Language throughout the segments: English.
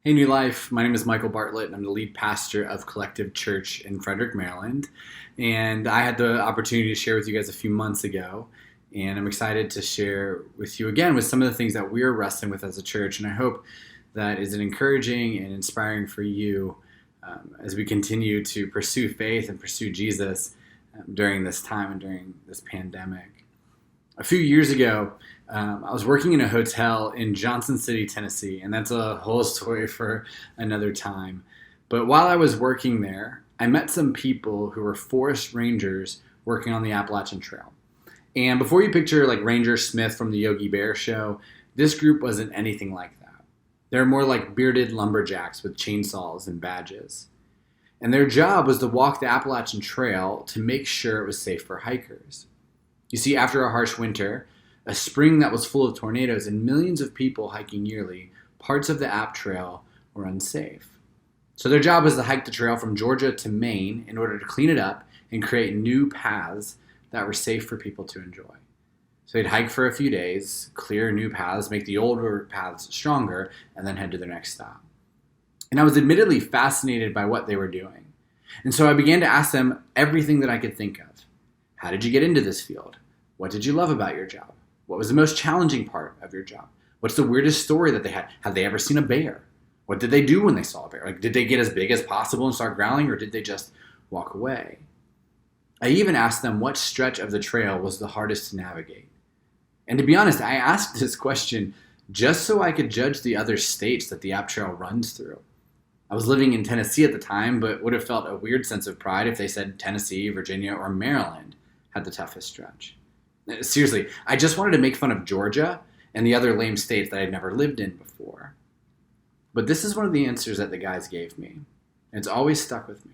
Hey, New Life. My name is Michael Bartlett, and I'm the lead pastor of Collective Church in Frederick, Maryland. And I had the opportunity to share with you guys a few months ago, and I'm excited to share with you again with some of the things that we're wrestling with as a church. And I hope that is encouraging and inspiring for you as we continue to pursue faith and pursue Jesus during this time and during this pandemic. A few years ago, I was working in a hotel in Johnson City, Tennessee, and that's a whole story for another time. But while I was working there, I met some people who were forest rangers working on the Appalachian Trail. And before you picture like Ranger Smith from the Yogi Bear show, this group wasn't anything like that. They're more like bearded lumberjacks with chainsaws and badges. And their job was to walk the Appalachian Trail to make sure it was safe for hikers. You see, after a harsh winter, a spring that was full of tornadoes, and millions of people hiking yearly, parts of the App Trail were unsafe. So their job was to hike the trail from Georgia to Maine in order to clean it up and create new paths that were safe for people to enjoy. So they'd hike for a few days, clear new paths, make the older paths stronger, and then head to their next stop. And I was admittedly fascinated by what they were doing. And so I began to ask them everything that I could think of. How did you get into this field? What did you love about your job? What was the most challenging part of your job? What's the weirdest story that they had? Have they ever seen a bear? What did they do when they saw a bear? Like, did they get as big as possible and start growling, or did they just walk away? I even asked them what stretch of the trail was the hardest to navigate. And to be honest, I asked this question just so I could judge the other states that the App Trail runs through. I was living in Tennessee at the time, but would have felt a weird sense of pride if they said Tennessee, Virginia, or Maryland had the toughest stretch. Seriously, I just wanted to make fun of Georgia and the other lame states that I'd never lived in before. But this is one of the answers that the guys gave me, and it's always stuck with me.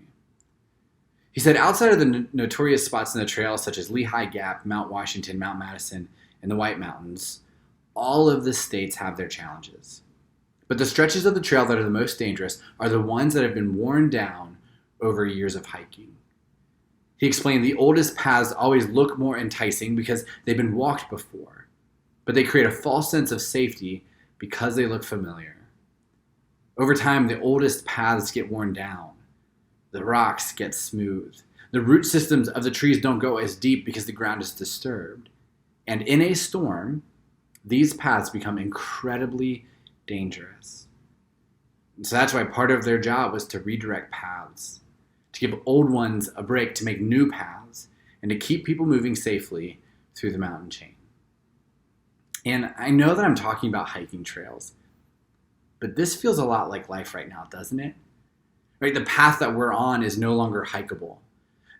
He said, outside of the notorious spots in the trail, such as Lehigh Gap, Mount Washington, Mount Madison, and the White Mountains, all of the states have their challenges. But the stretches of the trail that are the most dangerous are the ones that have been worn down over years of hiking. He explained the oldest paths always look more enticing because they've been walked before, but they create a false sense of safety because they look familiar. Over time, the oldest paths get worn down. The rocks get smooth. The root systems of the trees don't go as deep because the ground is disturbed. And in a storm, these paths become incredibly dangerous. And so that's why part of their job was to redirect paths, to give old ones a break, to make new paths, and to keep people moving safely through the mountain chain. And I know that I'm talking about hiking trails, but this feels a lot like life right now, doesn't it? Right? The path that we're on is no longer hikeable.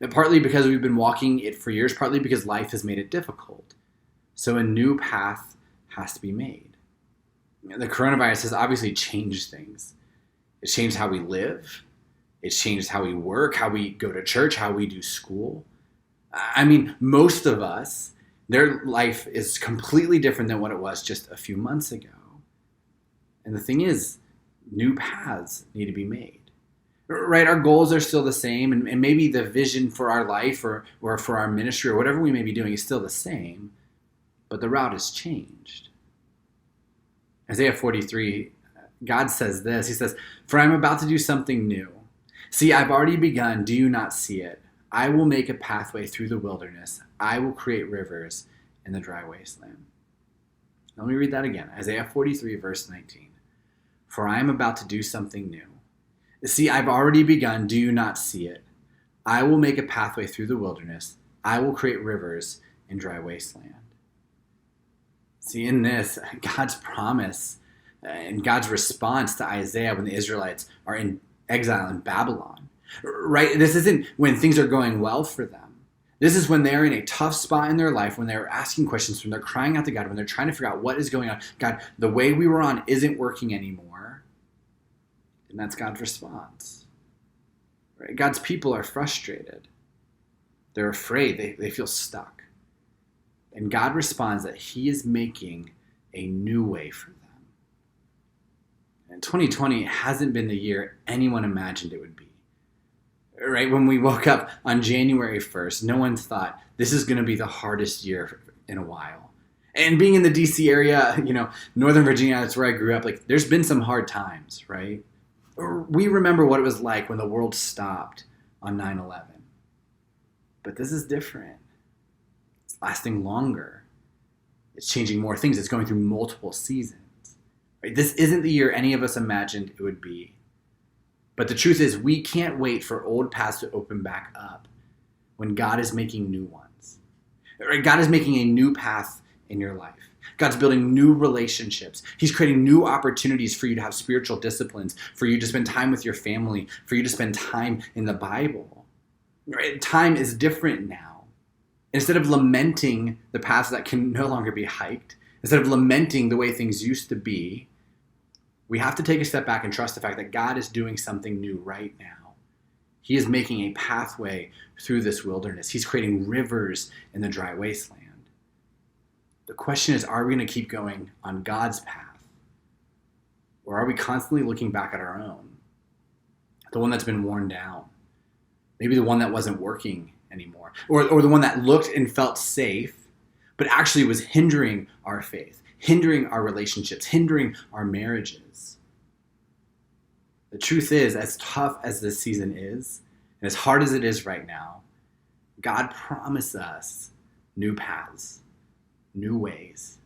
And partly because we've been walking it for years, partly because life has made it difficult. So a new path has to be made. The coronavirus has obviously changed things. It's changed how we live. It's changed how we work, how we go to church, how we do school. I mean, most of us, their life is completely different than what it was just a few months ago. And the thing is, new paths need to be made. Right? Our goals are still the same, and maybe the vision for our life or for our ministry or whatever we may be doing is still the same, but the route has changed. Isaiah 43, God says this. He says, "For I am about to do something new. See, I've already begun. Do you not see it? I will make a pathway through the wilderness. I will create rivers in the dry wasteland." Let me read that again. Isaiah 43, verse 19. "For I am about to do something new. See, I've already begun. Do you not see it? I will make a pathway through the wilderness. I will create rivers in dry wasteland." See, in this, God's promise and God's response to Isaiah when the Israelites are in exile in Babylon, right? This isn't when things are going well for them. This is when they're in a tough spot in their life, when they're asking questions, when they're crying out to God, when they're trying to figure out what is going on. God, the way we were on isn't working anymore. And that's God's response. Right? God's people are frustrated. They're afraid. They feel stuck. And God responds that he is making a new way for them. And 2020 hasn't been the year anyone imagined it would be. Right? When we woke up on January 1st, no one thought this is going to be the hardest year in a while. And being in the DC area, Northern Virginia, that's where I grew up, like there's been some hard times, right? We remember what it was like when the world stopped on 9/11. But this is different. It's lasting longer. It's changing more things. It's going through multiple seasons. Right? This isn't the year any of us imagined it would be. But the truth is, we can't wait for old paths to open back up when God is making new ones. Right? God is making a new path in your life. God's building new relationships. He's creating new opportunities for you to have spiritual disciplines, for you to spend time with your family, for you to spend time in the Bible. Right? Time is different now. Instead of lamenting the paths that can no longer be hiked, instead of lamenting the way things used to be, we have to take a step back and trust the fact that God is doing something new right now. He is making a pathway through this wilderness. He's creating rivers in the dry wasteland. The question is, are we going to keep going on God's path? Or are we constantly looking back at our own? The one that's been worn down. Maybe the one that wasn't working anymore. Or the one that looked and felt safe, but actually was hindering our faith, hindering our relationships, hindering our marriages. The truth is, as tough as this season is, and as hard as it is right now, God promised us new paths, new ways.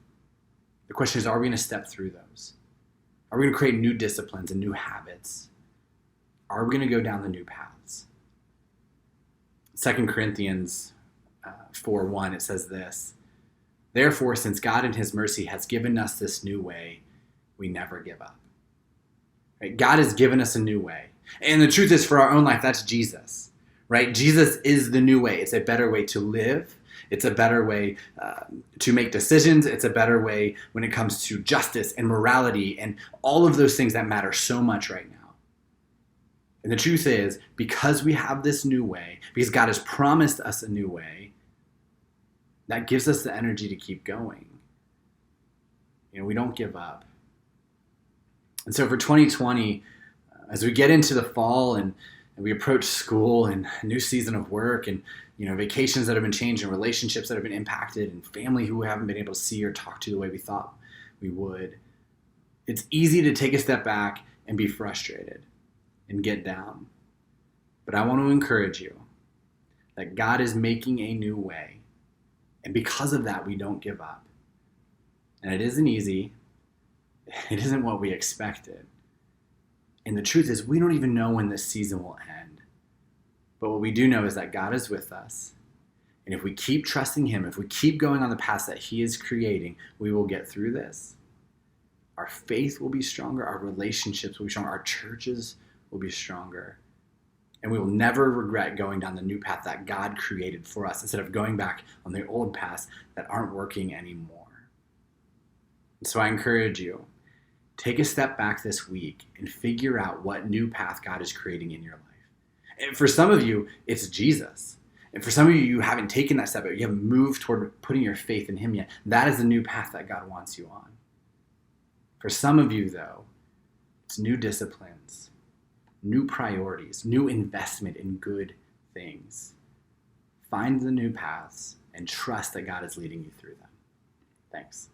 The question is, are we going to step through those? Are we going to create new disciplines and new habits? Are we going to go down the new paths? 2 Corinthians 4:1, it says this, "Therefore, since God in his mercy has given us this new way, we never give up." Right? God has given us a new way. And the truth is, for our own life, that's Jesus. Right? Jesus is the new way. It's a better way to live. It's a better way to make decisions. It's a better way when it comes to justice and morality and all of those things that matter so much right now. And the truth is, because we have this new way, because God has promised us a new way, that gives us the energy to keep going. We don't give up. And so for 2020, as we get into the fall and we approach school and a new season of work and vacations that have been changed and relationships that have been impacted and family who we haven't been able to see or talk to the way we thought we would, it's easy to take a step back and be frustrated and get down. But I want to encourage you that God is making a new way. And because of that, we don't give up. And it isn't easy. It isn't what we expected. And the truth is, we don't even know when this season will end. But what we do know is that God is with us. And if we keep trusting him, if we keep going on the path that he is creating, we will get through this. Our faith will be stronger. Our relationships will be stronger. Our churches will be stronger. And we will never regret going down the new path that God created for us instead of going back on the old paths that aren't working anymore. And so I encourage you, take a step back this week and figure out what new path God is creating in your life. And for some of you, it's Jesus. And for some of you, you haven't taken that step, you haven't moved toward putting your faith in him yet. That is the new path that God wants you on. For some of you, though, it's new disciplines, new priorities, new investment in good things. Find the new paths and trust that God is leading you through them. Thanks.